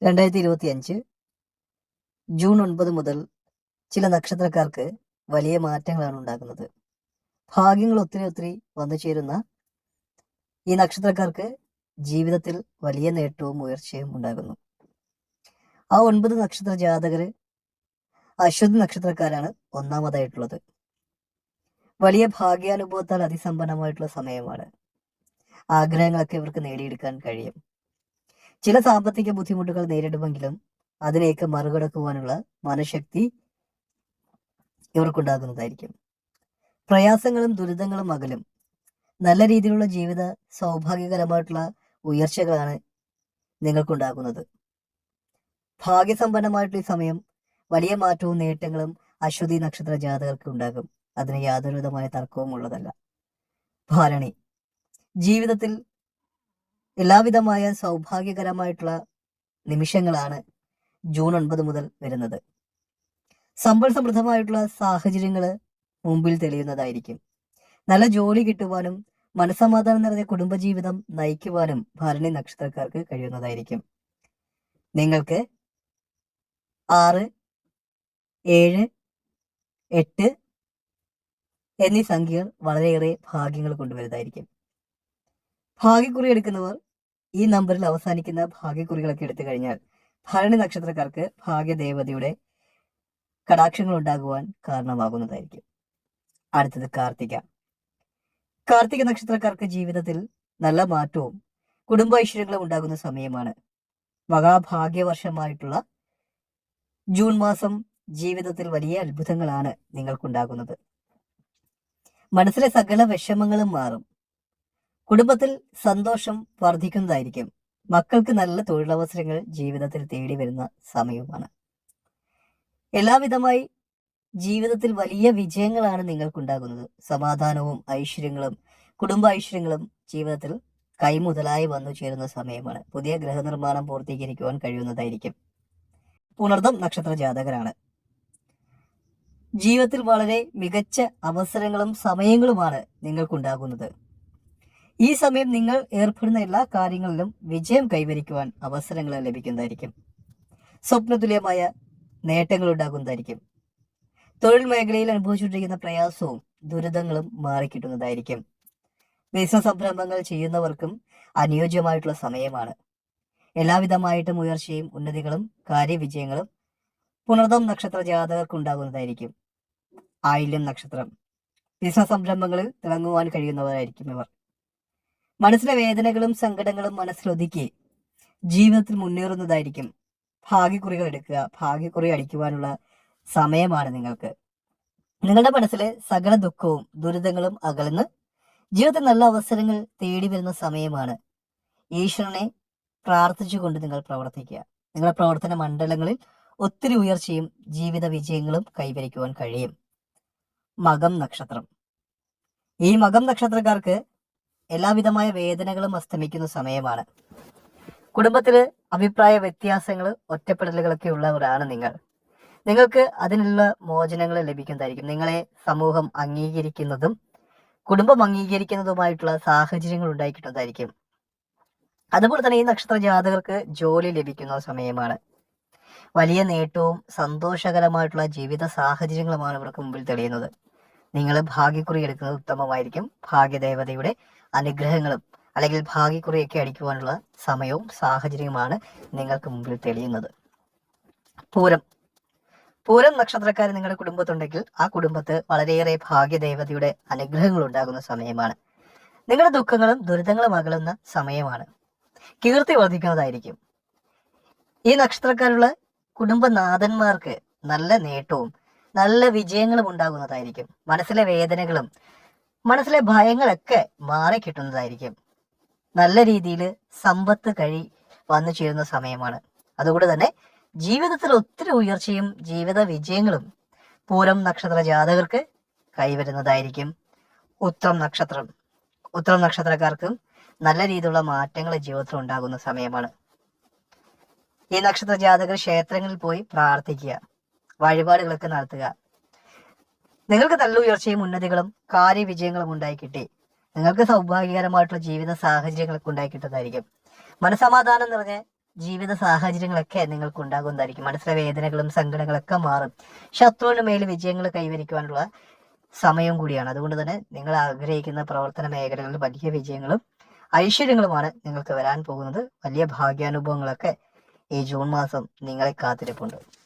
2025 June 9 മുതൽ ചില നക്ഷത്രക്കാർക്ക് വലിയ മാറ്റങ്ങളാണ് ഉണ്ടാകുന്നത്. ഭാഗ്യങ്ങൾ ഒത്തിരി ഒത്തിരി വന്നു ചേരുന്ന ഈ നക്ഷത്രക്കാർക്ക് ജീവിതത്തിൽ വലിയ നേട്ടവും ഉയർച്ചയും ഉണ്ടാകുന്നു. ആ 9 നക്ഷത്ര ജാതകര് അശ്വതി നക്ഷത്രക്കാരാണ് ഒന്നാമതായിട്ടുള്ളത്. വലിയ ഭാഗ്യാനുഭവത്താൽ അതിസമ്പന്നമായിട്ടുള്ള സമയമാണ്. ആഗ്രഹങ്ങളൊക്കെ ഇവർക്ക് നേടിയെടുക്കാൻ കഴിയും. ചില സാമ്പത്തിക ബുദ്ധിമുട്ടുകൾ നേരിടുമെങ്കിലും അതിനെയൊക്കെ മറികടക്കുവാനുള്ള മനഃശക്തി ഇവർക്കുണ്ടാകുന്നതായിരിക്കും. പ്രയാസങ്ങളും ദുരിതങ്ങളും അകലും. നല്ല രീതിയിലുള്ള ജീവിത സൗഭാഗ്യകരമായിട്ടുള്ള ഉയർച്ചകളാണ് നിങ്ങൾക്കുണ്ടാകുന്നത്. ഭാഗ്യസമ്പന്നമായിട്ടുള്ള ഈ സമയം വലിയ മാറ്റവും നേട്ടങ്ങളും അശ്വതി നക്ഷത്ര ജാതകർക്ക് ഉണ്ടാകും. അതിന് യാതൊരുവിധമായ തർക്കവും ഉള്ളതല്ല. ഭരണി ജീവിതത്തിൽ എല്ലാവിധമായ സൗഭാഗ്യകരമായിട്ടുള്ള നിമിഷങ്ങളാണ് ജൂൺ 9 മുതൽ വരുന്നത്. സമ്പൽ സമൃദ്ധമായിട്ടുള്ള സാഹചര്യങ്ങൾ മുമ്പിൽ തെളിയുന്നതായിരിക്കും. നല്ല ജോലി കിട്ടുവാനും മനസ്സമാധാനം നിറഞ്ഞ കുടുംബജീവിതം നയിക്കുവാനും ഭരണി നക്ഷത്രക്കാർക്ക് കഴിയുന്നതായിരിക്കും. നിങ്ങൾക്ക് 6, 7, 8 എന്നീ സംഖ്യകൾ വളരെയേറെ ഭാഗ്യങ്ങൾ കൊണ്ടുവരുന്നതായിരിക്കും. ഭാഗ്യക്കുറി എടുക്കുന്നവർ ഈ നമ്പറിൽ അവസാനിക്കുന്ന ഭാഗ്യക്കുറികളൊക്കെ എടുത്തു കഴിഞ്ഞാൽ ഭരണി നക്ഷത്രക്കാർക്ക് ഭാഗ്യദേവതയുടെ കടാക്ഷങ്ങൾ ഉണ്ടാകുവാൻ കാരണമാകുന്നതായിരിക്കും. അടുത്തത് കാർത്തിക. കാർത്തിക നക്ഷത്രക്കാർക്ക് ജീവിതത്തിൽ നല്ല മാറ്റവും കുടുംബ ഐശ്വര്യങ്ങളും ഉണ്ടാകുന്ന സമയമാണ്. മഹാഭാഗ്യവർഷമായിട്ടുള്ള ജൂൺ മാസം ജീവിതത്തിൽ വലിയ അത്ഭുതങ്ങളാണ് നിങ്ങൾക്കുണ്ടാകുന്നത്. മനസ്സിലെ സകല വിഷമങ്ങളും മാറും. കുടുംബത്തിൽ സന്തോഷം വർദ്ധിക്കുന്നതായിരിക്കും. മക്കൾക്ക് നല്ല തൊഴിലവസരങ്ങൾ ജീവിതത്തിൽ തേടി വരുന്ന സമയവുമാണ്. എല്ലാവിധമായി ജീവിതത്തിൽ വലിയ വിജയങ്ങളാണ് നിങ്ങൾക്കുണ്ടാകുന്നത്. സമാധാനവും ഐശ്വര്യങ്ങളും കുടുംബ ഐശ്വര്യങ്ങളും ജീവിതത്തിൽ കൈമുതലായി വന്നു ചേരുന്ന സമയമാണ്. പുതിയ ഗൃഹനിർമ്മാണം പൂർത്തീകരിക്കുവാൻ കഴിയുന്നതായിരിക്കും. പുണർദം നക്ഷത്ര ജാതകരാണ്. ജീവിതത്തിൽ വളരെ മികച്ച അവസരങ്ങളും സമയങ്ങളുമാണ് നിങ്ങൾക്കുണ്ടാകുന്നത്. ഈ സമയം നിങ്ങൾ ഏർപ്പെടുന്ന എല്ലാ കാര്യങ്ങളിലും വിജയം കൈവരിക്കുവാൻ അവസരങ്ങൾ ലഭിക്കുന്നതായിരിക്കും. സ്വപ്നതുല്യമായ നേട്ടങ്ങൾ ഉണ്ടാകുന്നതായിരിക്കും. തൊഴിൽ മേഖലയിൽ അനുഭവിച്ചുകൊണ്ടിരിക്കുന്ന പ്രയാസവും ദുരിതങ്ങളും മാറിക്കിട്ടുന്നതായിരിക്കും. ബിസിനസ് സംരംഭങ്ങൾ ചെയ്യുന്നവർക്കും അനുയോജ്യമായിട്ടുള്ള സമയമാണ്. എല്ലാവിധമായിട്ടും ഉയർച്ചയും ഉന്നതികളും കാര്യവിജയങ്ങളും പുണർദം നക്ഷത്ര ജാതകർക്ക് ഉണ്ടാകുന്നതായിരിക്കും. ആയില്യം നക്ഷത്രം. ബിസിനസ് സംരംഭങ്ങളിൽ തിളങ്ങുവാൻ കഴിയുന്നവരായിരിക്കും ഇവർ. മനസ്സിലെ വേദനകളും സങ്കടങ്ങളും മനസ്സിലൊതുക്കി ജീവിതത്തിൽ മുന്നേറുന്നതായിരിക്കും. ഭാഗ്യക്കുറികൾ എടുക്കുക. ഭാഗ്യക്കുറി അടിക്കുവാനുള്ള സമയമാണ് നിങ്ങൾക്ക്. നിങ്ങളുടെ മനസ്സിലെ സകല ദുഃഖവും ദുരിതങ്ങളും അകലുന്ന ജീവിതത്തിൽ നല്ല അവസരങ്ങൾ തേടി വരുന്ന സമയമാണ്. ഈശ്വരനെ പ്രാർത്ഥിച്ചുകൊണ്ട് നിങ്ങൾ പ്രവർത്തിക്കുക. നിങ്ങളുടെ പ്രവർത്തന മണ്ഡലങ്ങളിൽ ഒത്തിരി ഉയർച്ചയും ജീവിത വിജയങ്ങളും കൈവരിക്കുവാൻ കഴിയും. മകം നക്ഷത്രം. ഈ മകം നക്ഷത്രക്കാർക്ക് എല്ലാവിധമായ വേദനകളും അസ്തമിക്കുന്ന സമയമാണ്. കുടുംബത്തില് അഭിപ്രായ വ്യത്യാസങ്ങൾ ഒറ്റപ്പെടലുകളൊക്കെ ഉള്ളവരാണ് നിങ്ങൾ. നിങ്ങൾക്ക് അതിനുള്ള മോചനങ്ങൾ ലഭിക്കുന്നതായിരിക്കും. നിങ്ങളെ സമൂഹം അംഗീകരിക്കുന്നതും കുടുംബം അംഗീകരിക്കുന്നതുമായിട്ടുള്ള സാഹചര്യങ്ങൾ ഉണ്ടായിക്കിട്ടുന്നതായിരിക്കും. അതുപോലെ തന്നെ ഈ നക്ഷത്ര ജാതകർക്ക് ജോലി ലഭിക്കുന്ന സമയമാണ്. വലിയ നേട്ടവും സന്തോഷകരമായിട്ടുള്ള ജീവിത സാഹചര്യങ്ങളുമാണ് ഇവർക്ക് മുമ്പിൽ തെളിയുന്നത്. നിങ്ങൾ ഭാഗ്യക്കുറി എടുക്കുന്നത് ഉത്തമമായിരിക്കും. ഭാഗ്യദേവതയുടെ അനുഗ്രഹങ്ങളും അല്ലെങ്കിൽ ഭാഗ്യക്കുറിയൊക്കെ അടിക്കുവാനുള്ള സമയവും സാഹചര്യവുമാണ് നിങ്ങൾക്ക് മുമ്പിൽ തെളിയുന്നത്. പൂരം നക്ഷത്രക്കാർ നിങ്ങളുടെ കുടുംബത്തുണ്ടെങ്കിൽ ആ കുടുംബത്ത് വളരെയേറെ ഭാഗ്യദേവതയുടെ അനുഗ്രഹങ്ങൾ ഉണ്ടാകുന്ന സമയമാണ്. നിങ്ങളുടെ ദുഃഖങ്ങളും ദുരിതങ്ങളും അകലുന്ന സമയമാണ്. കീർത്തി വർദ്ധിക്കുന്നതായിരിക്കും. ഈ നക്ഷത്രക്കാരുള്ള കുടുംബനാഥന്മാർക്ക് നല്ല നേട്ടവും നല്ല വിജയങ്ങളും ഉണ്ടാകുന്നതായിരിക്കും. മനസ്സിലെ വേദനകളും മനസ്സിലെ ഭയങ്ങളൊക്കെ മാറിക്കിട്ടുന്നതായിരിക്കും. നല്ല രീതിയിൽ സമ്പത്ത് വന്നു ചേരുന്ന സമയമാണ്. അതുകൊണ്ട് തന്നെ ജീവിതത്തിൽ ഒത്തിരി ഉയർച്ചയും ജീവിത വിജയങ്ങളും പൂരം നക്ഷത്ര ജാതകർക്ക് കൈവരുന്നതായിരിക്കും. ഉത്രം നക്ഷത്രക്കാർക്കും നല്ല രീതിയിലുള്ള മാറ്റങ്ങൾ ജീവിതത്തിൽ ഉണ്ടാകുന്ന സമയമാണ്. ഈ നക്ഷത്ര ജാതകർ ക്ഷേത്രങ്ങളിൽ പോയി പ്രാർത്ഥിക്കുക, വഴിപാടുകളൊക്കെ നടത്തുക. നിങ്ങൾക്ക് നല്ല ഉയർച്ചയും ഉന്നതികളും കാര്യവിജയങ്ങളും ഉണ്ടായിക്കിട്ടി. നിങ്ങൾക്ക് സൗഭാഗ്യകരമായിട്ടുള്ള ജീവിത സാഹചര്യങ്ങളൊക്കെ ഉണ്ടായിക്കിട്ടതായിരിക്കും. മനസമാധാനം നിറഞ്ഞ ജീവിത സാഹചര്യങ്ങളൊക്കെ നിങ്ങൾക്ക് ഉണ്ടാകുന്നതായിരിക്കും. മനസ്സിലെ വേദനകളും സങ്കടങ്ങളൊക്കെ മാറും. ശത്രുവിന് മേൽ വിജയങ്ങൾ കൈവരിക്കുവാനുള്ള സമയം കൂടിയാണ്. അതുകൊണ്ട് തന്നെ നിങ്ങൾ ആഗ്രഹിക്കുന്ന പ്രവർത്തന മേഖലകളിൽ വലിയ വിജയങ്ങളും ഐശ്വര്യങ്ങളുമാണ് നിങ്ങൾക്ക് വരാൻ പോകുന്നത്. വലിയ ഭാഗ്യാനുഭവങ്ങളൊക്കെ ഈ ജൂൺ മാസം നിങ്ങളെ കാത്തിരിപ്പുണ്ട്.